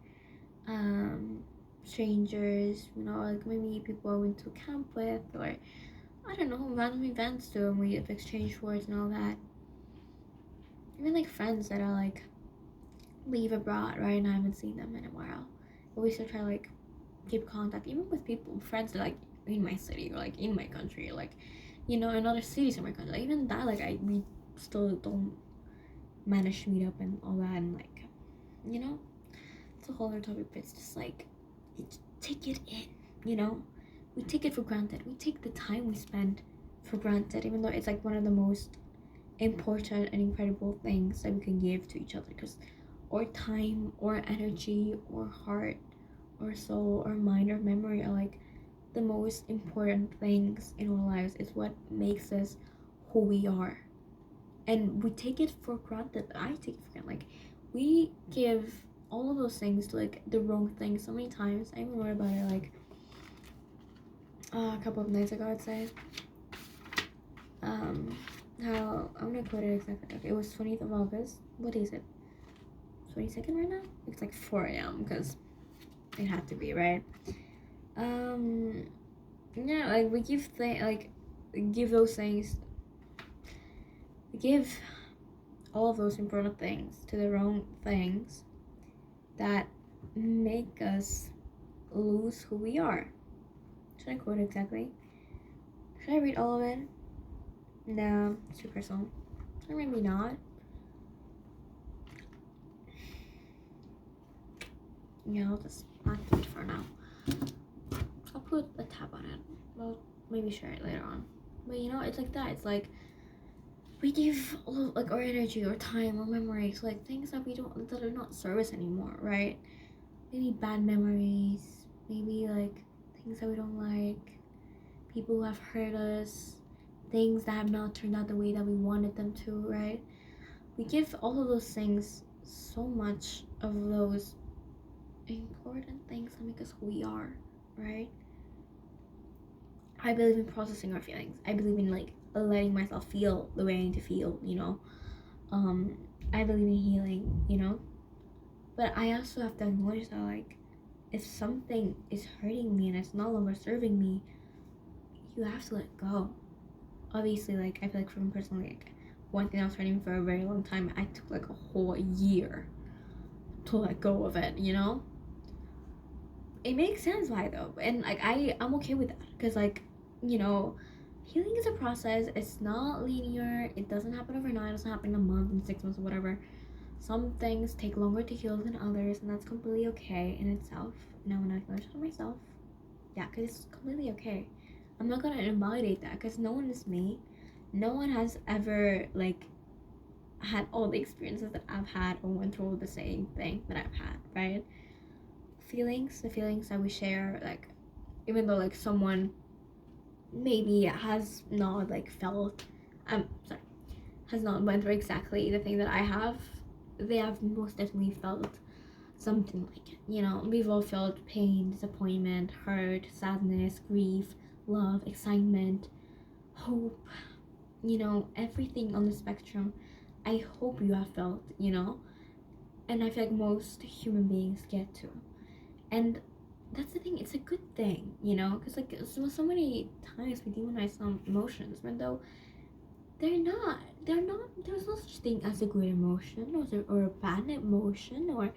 strangers, you know, like maybe people I went to camp with, or I don't know, random events too, and we have exchanged words and all that. Even like friends that are like leave abroad, right? And I haven't seen them in a while. But we still try to like keep contact, even with people, friends that like in my city or like in my country, or, like, you know, in other cities in my country. Like, even that, like we still don't manage to meet up and all that, and like, you know, it's a whole other topic. But it's just like, take it in, you know. We take it for granted. We take the time we spend for granted, even though it's like one of the most important and incredible things that we can give to each other, because our time or energy or heart or soul or mind or memory are like the most important things in our lives. It's what makes us who we are, and we take it for granted. I take it for granted. Like, we give all of those things to like the wrong things so many times. I even wrote about it like a couple of nights ago, I'd say. How I'm gonna quote it exactly. Okay, it was 20th of August. What is it? 22nd right now? It's like 4 a.m. because it had to be, right? Yeah, like we give those things, we give all of those important things to the wrong things that make us lose who we are. Should I quote it exactly? Should I read all of it? No, it's too personal. Or maybe not. Yeah, I'll just not do it for now. I'll put a tab on it. Well, maybe share it later on. But you know, it's like that. It's like we give all of, like, our energy, our time, our memories, like things that are not service anymore, right? Maybe bad memories, maybe like things that we don't like, people who have hurt us, things that have not turned out the way that we wanted them to, right? We give all of those things so much of those important things that make us who we are, right? I believe in processing our feelings. I believe in like letting myself feel the way I need to feel, you know. I believe in healing, you know. But I also have to acknowledge that, like, if something is hurting me and it's no longer serving me, you have to let go. Obviously, like, I feel like for me personally, like, one thing that was hurting me for a very long time, I took like a whole year to let go of it, you know. It makes sense why though, and like I'm okay with that, because like, you know, healing is a process. It's not linear. It doesn't happen overnight. It doesn't happen in a month, in 6 months, or whatever. Some things take longer to heal than others, and that's completely okay in itself. And I want to acknowledge that myself. Yeah, because it's completely okay. I'm not gonna invalidate that, because no one is me. No one has ever like had all the experiences that I've had or went through the same thing that I've had, right? The feelings that we share, like, even though like someone maybe has not like felt, sorry, has not went through exactly the thing that I have, they have most definitely felt something like it. You know, we've all felt pain, disappointment, hurt, sadness, grief, love, excitement, hope, you know, everything on the spectrum. I hope you have felt, you know, and I feel like most human beings get to. And that's the thing, it's a good thing, you know, because like so many times we demonize some emotions, even though they're not, there's no such thing as a good emotion, or a bad emotion, or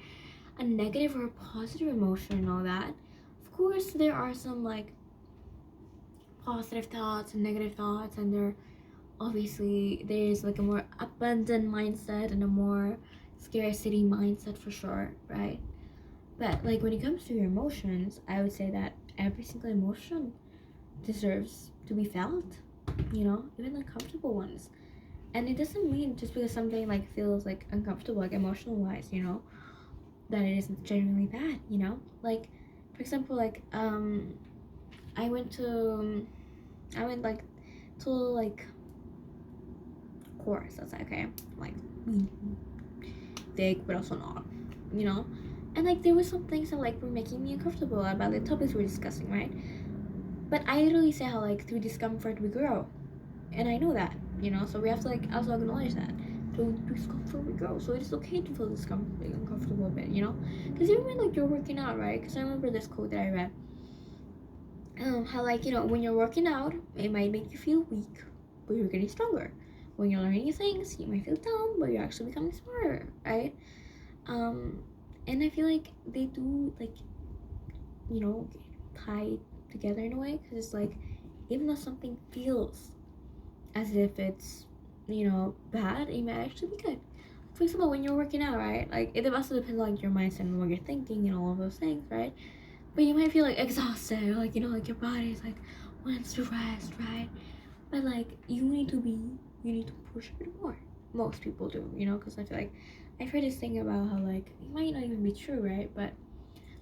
a negative or a positive emotion, and all that. Of course there are some like positive thoughts and negative thoughts, and there obviously there's like a more abundant mindset and a more scarcity mindset for sure, right? But like when it comes to your emotions, I would say that every single emotion deserves to be felt, even uncomfortable ones. And it doesn't mean just because something like feels like uncomfortable, like emotional wise, that it isn't genuinely bad, like for example, like I went to I went like to like course. That's okay, like big but also not, you know and like there were some things that like were making me uncomfortable about the topics we're discussing, right? But I literally say how like through discomfort we grow, and I know that, so we have to like also acknowledge that through discomfort we grow. So it's okay to feel discomfort, like, uncomfortable a bit, because even when like you're working out, right? Because I remember this quote that I read, how like when you're working out it might make you feel weak, but you're getting stronger. When you're learning new things you might feel dumb, but you're actually becoming smarter, right? um and I feel like they do like tie together in a way, because it's like even though something feels as if it's bad, it might actually be good. For example, when you're working out, right? Like it also depends on like your mindset and what you're thinking and all of those things, right? But you might feel like exhausted, or like like your body's like wants to rest, right? But like you need to push a bit more. Most people do, because I feel like I've heard this thing about how like it might not even be true, right? But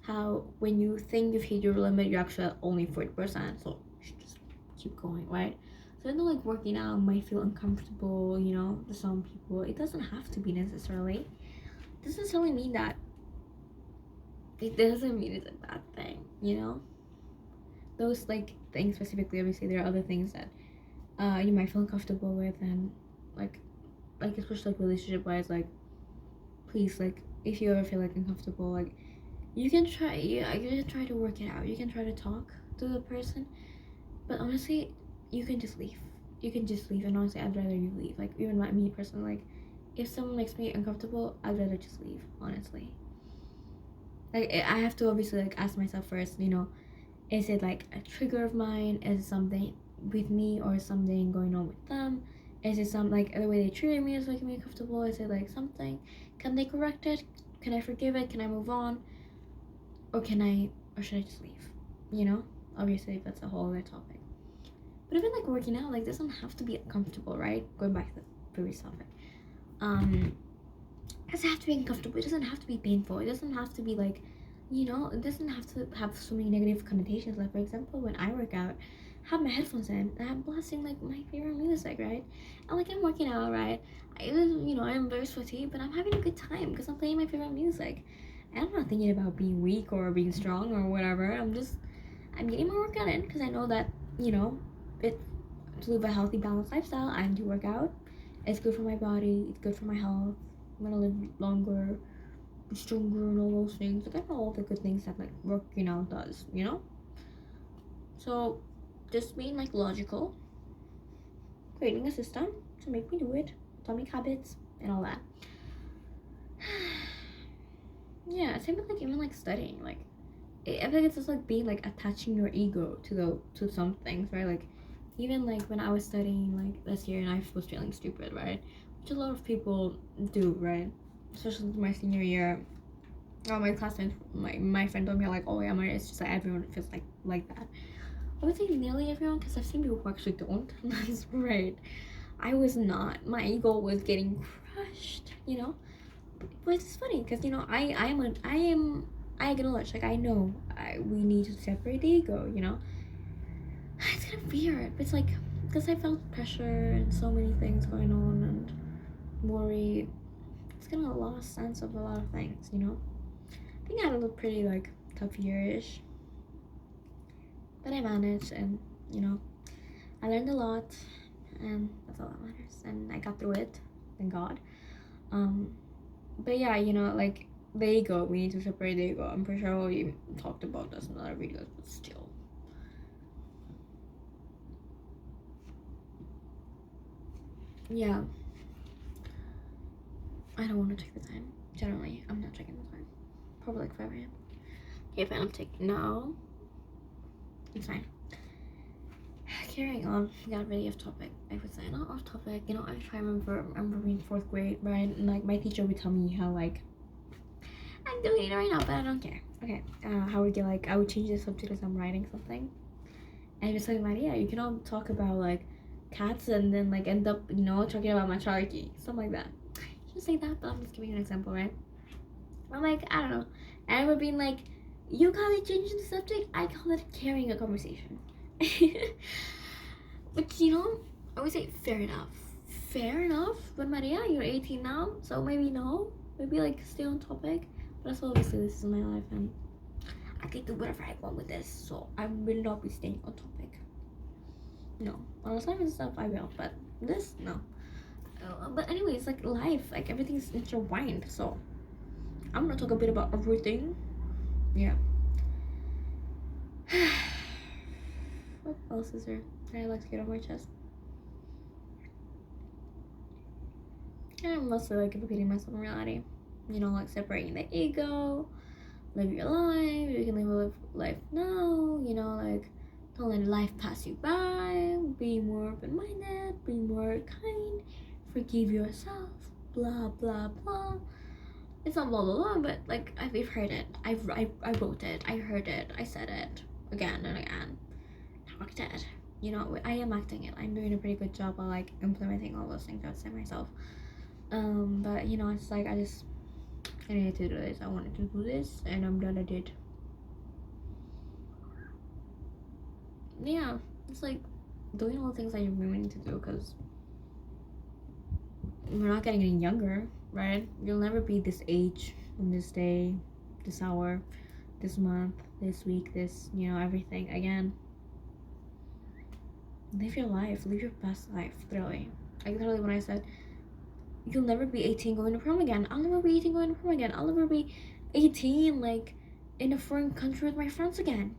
how when you think you've hit your limit, you're actually at only 40%. So you should just keep going, right? So I know like working out might feel uncomfortable, to some people. It doesn't have to be necessarily. It doesn't necessarily mean that. It doesn't mean it's a bad thing, Those like things specifically, obviously there are other things that you might feel uncomfortable with, and like especially like relationship wise, like please, like if you ever feel like uncomfortable, like you can try, yeah, you can try to work it out, you can try to talk to the person, but honestly you can just leave. And honestly I'd rather you leave. Like even like me personally, like if someone makes me uncomfortable I'd rather just leave, honestly. Like I have to obviously like ask myself first, is it like a trigger of mine? Is it something with me or something going on with them? Is it some like the way they treated me is making me uncomfortable? Is it like something? Can they correct it? Can I forgive it? Can I move on? Or should I just leave? Obviously that's a whole other topic. But even like working out, like doesn't have to be uncomfortable, right? Going back to the previous topic. It doesn't have to be uncomfortable. It doesn't have to be painful. It doesn't have to be like, it doesn't have to have so many negative connotations. Like for example, when I work out, I have my headphones in and I'm blasting like my favorite music, right? And like I'm working out, right? I'm very sweaty, but I'm having a good time because I'm playing my favorite music. And I'm not thinking about being weak or being strong or whatever. I'm getting my workout in because I know that, it to live a healthy, balanced lifestyle, I need to work out. It's good for my body, it's good for my health. I'm gonna live longer, be stronger, and all those things. Like I know all the good things that like working out does, So just being like logical, creating a system to make me do it, atomic habits, and all that. Yeah, same with like even like studying. Like I feel like it's just like being like attaching your ego to some things, right? Like even like when I was studying like this year and I was feeling stupid, right? Which a lot of people do, right? Especially my senior year. My classmates, my friend told me like, oh yeah, it's just like everyone feels like that. I would say nearly everyone, because I've seen people who actually don't. That's right. I was not. My ego was getting crushed, But it's funny because I acknowledge, like I know we need to separate the ego, It's kind of weird, but it's like because I felt pressure and so many things going on and worry. It's kind of lost sense of a lot of things, I think I had a pretty like tough year-ish, but I managed, and I learned a lot, and that's all that matters. And I got through it, thank God. Um, but yeah, like the ego, we need to separate the ego. I'm pretty sure we talked about this in other videos, but still. Yeah, I don't want to take the time. Generally, I'm not taking the time. Probably like 5 a.m. Okay, fine, I'm taking now. It's fine. Carrying on, got really off topic. I would say not off topic. You know, I remember in fourth grade, right? And like my teacher would tell me how like I'm doing it right now, but I don't care. Okay, how would you like? I would change the subject as I'm writing something, and he was talking about yeah, you can all talk about like cats and then like end up talking about matriarchy, something like that. Just say that, but I'm just giving you an example, right? I'm like I don't know, and we're being like, you call it changing the subject, I call it carrying a conversation. But I would say fair enough. Fair enough. But Maria, you're 18 now, so maybe no. Maybe like stay on topic. But also obviously this is my life and I can do whatever I want with this, so I will not be staying on topic. No. On assignment stuff I will, but this no. But anyways, like life, like everything's intertwined, so I'm gonna talk a bit about everything. Yeah. What else is there that I like to get off my chest? I'm mostly like repeating myself in reality. Like separating the ego, live your life, you can live life now, like don't let life pass you by, be more open-minded, be more kind, forgive yourself, blah blah blah. It's not blah blah blah, but like I've heard it, I wrote it, I heard it, I said it again and again, talked it. I am acting it. I'm doing a pretty good job of like implementing all those things outside myself. But it's like I needed to do this. I wanted to do this, and I'm glad I did. Yeah, it's like doing all the things that you're meaning to do because we're not getting any younger, right? You'll never be this age on this day, this hour, this month, this week, this everything again. Live your life, live your best life, literally. Like literally when I said you'll never be 18 going to prom again. I'll never be 18 going to prom again. I'll never be 18 like in a foreign country with my friends again.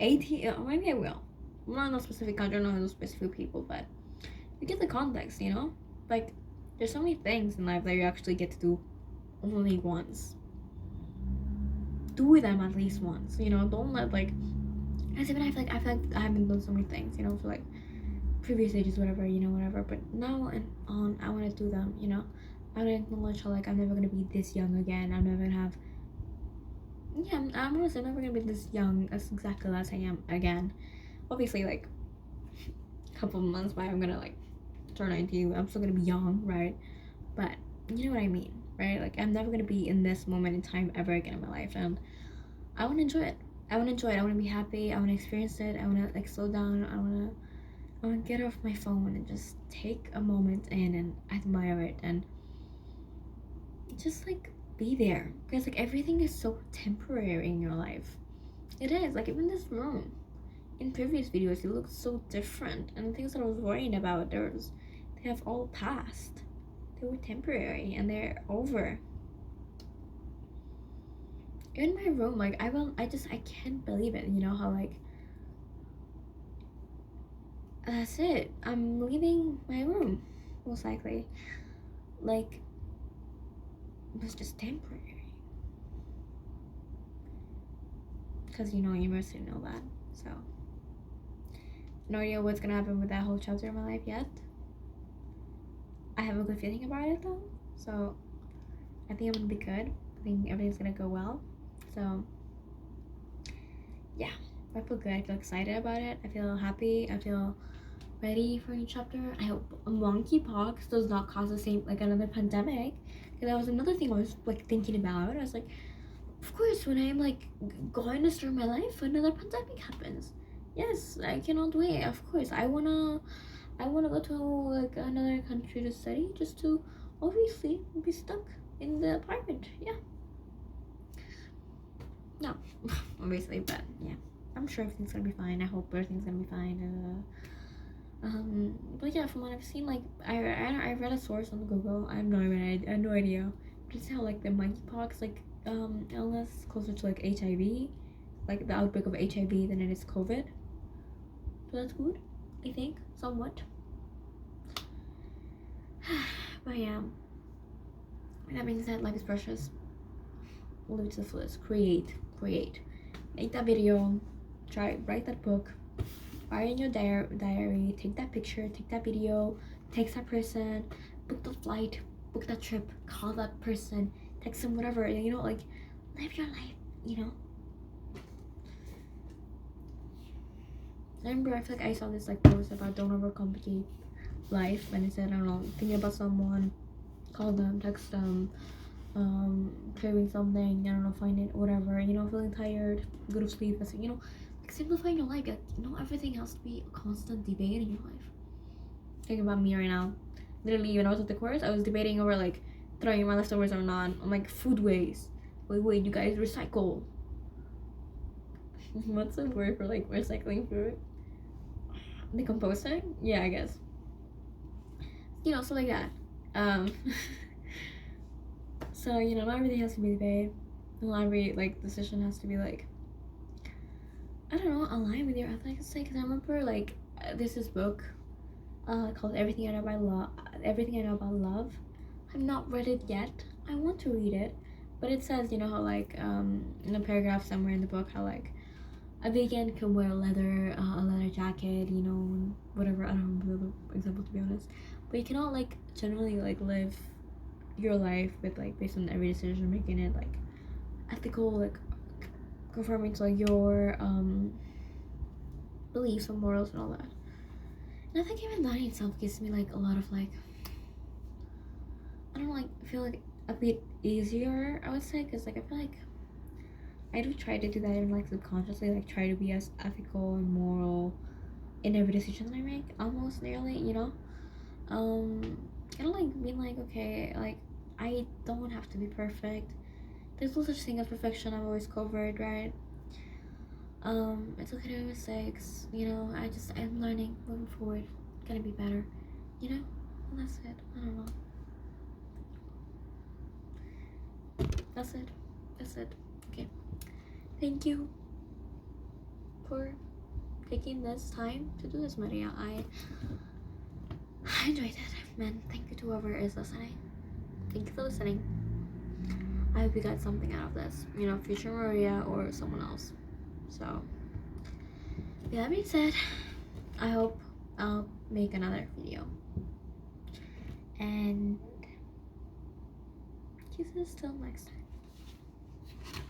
18, maybe I will. Not in a specific country, not in specific people, but you get the context, Like, there's so many things in life that you actually get to do only once. Do them at least once, Don't let like. I feel like I haven't done so many things, for like previous ages, whatever, whatever. But now and on, I want to do them, I want to acknowledge how like I'm never gonna be this young again. I'm never gonna have. Yeah, I'm gonna say I'm never gonna be this young as exactly as I am again. Obviously, like a couple of months by, I'm gonna like turn 19. I'm still gonna be young, right? But you know what I mean, right? Like I'm never gonna be in this moment in time ever again in my life, and I want to enjoy it. I want to enjoy it. I want to be happy. I want to experience it. I want to like slow down. I want to get off my phone and just take a moment in and admire it and just like be there, because like everything is so temporary in your life. It is. Like even this room in previous videos, it looked so different, and the things that I was worrying about, they have all passed. They were temporary and they're over. In my room, like I can't believe it, how like that's it, I'm leaving my room most likely. Like it was just temporary, because university know that. So no idea what's gonna happen with that whole chapter in my life yet. I have a good feeling about it though, so I think I'm gonna be good. I think everything's gonna go well. So yeah, I feel good. I feel excited about it. I feel happy. I feel ready for a new chapter. I hope monkeypox does not cause the same like another pandemic. Because that was another thing I was like thinking about. I was like, of course, when I'm like going to start my life, another pandemic happens. Yes, I cannot wait. Of course, I wanna go to like another country to study, just to obviously be stuck in the apartment. Yeah. No, obviously, but yeah, I'm sure everything's gonna be fine. I hope everything's gonna be fine. But yeah, from what I've seen, like I read a source on Google. I have no idea. But it's how like the monkeypox like illness is closer to like HIV, like the outbreak of HIV than it is COVID. So that's good, I think, somewhat. But yeah, that being said, life is precious. Live to the fullest. Create. Make that video. write that book, write in your diary, take that picture, take that video, text that person, book the flight, book that trip, call that person, text them, whatever, you know, like, live your life, you know. I remember, I feel like I saw this like post about don't overcomplicate life, and it said, I don't know, thinking about someone, call them, text them, craving something, I don't know, find it, whatever, you know, feeling tired, go to sleep, you know, like simplifying your life. Like, you know, everything has to be a constant debate in your life. Think about me right now. Literally, when I was at the course, I was debating over like throwing my leftovers or not. I'm like, food waste. Wait, you guys recycle. What's the word for like recycling food? Decomposing? Yeah, I guess. You know, stuff like that. So, you know, not everything has to be debated. Not every like decision has to be like, I don't know, align with your ethics. Because I remember like there's this book called Everything I Know About Love. I've not read it yet. I want to read it, but it says, you know, how like in a paragraph somewhere in the book, how like a vegan can wear a leather jacket, you know, whatever. I don't remember the example, to be honest, but you cannot like generally like live your life with like based on every decision making it like ethical, like conforming to like your beliefs and morals and all that. And I think even that in itself gives me like a lot of like, I don't know, like feel like a bit easier, I would say, because like I feel like I do try to do that even like subconsciously, like try to be as ethical and moral in every decision that I make, almost nearly, you know. Kind of like being like, okay, like I don't have to be perfect. There's no such thing as perfection. I've always covered, right? It's okay to make mistakes, you know. I'm learning, moving forward, gonna be better, you know. And that's it. I don't know. That's it. Okay. Thank you for taking this time to do this video. I enjoyed it, man. Thank you to whoever is listening. Thank you for listening. I hope you got something out of this, you know, future Maria or someone else. So, with that being said, I hope I'll make another video. And kisses till next time.